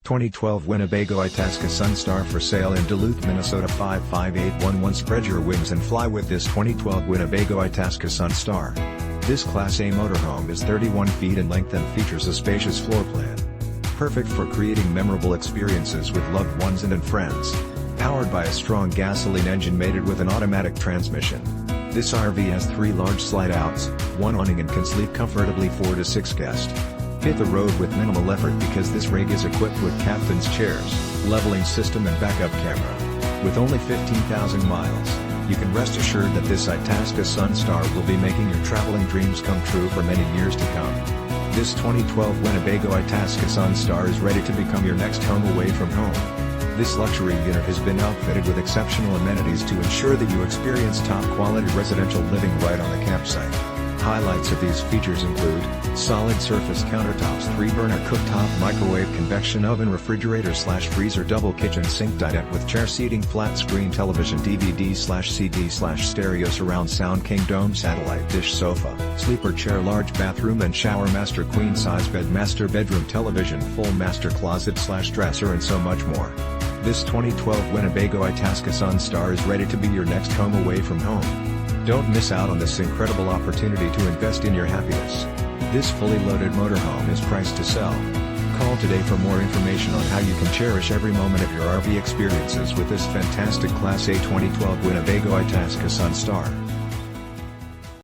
2012 Winnebago Itasca Sun Star for sale in Duluth, Minnesota 55811. Spread your wings and fly with this 2012 Winnebago Itasca Sun Star. This Class A motorhome is 31 feet in length and features a spacious floor plan. Perfect for creating memorable experiences with loved ones and friends. Powered by a strong gasoline engine mated with an automatic transmission. This RV has 3 large slide-outs, 1 awning and can sleep comfortably 4 to 6 guests. Hit the road with minimal effort because this rig is equipped with captain's chairs, leveling system and backup camera. With only 15,000 miles, you can rest assured that this Itasca Sun Star will be making your traveling dreams come true for many years to come. This 2012 Winnebago Itasca Sun Star is ready to become your next home away from home. This luxury unit has been outfitted with exceptional amenities to ensure that you experience top-quality residential living right on the campsite. Highlights of these features include solid surface countertops, 3-burner cooktop, microwave, convection oven, refrigerator / freezer, double kitchen, SinkDinette with chair, SeatingFlat screen, TelevisionDVD / CD / StereoSurround, SoundKing dome, satellite dish sofa, SleeperChairLarge bathroom and ShowerMaster, queen size BedMaster bedroom, TelevisionFull master closet / dresser, and so much more. This 2012 Winnebago Itasca Sun Star is ready to be your next home away from home. Don't miss out on this incredible opportunity to invest in your happiness. This fully loaded motorhome is priced to sell. Call today for more information on how you can cherish every moment of your RV experiences with this fantastic Class A 2012 Winnebago Itasca Sun Star.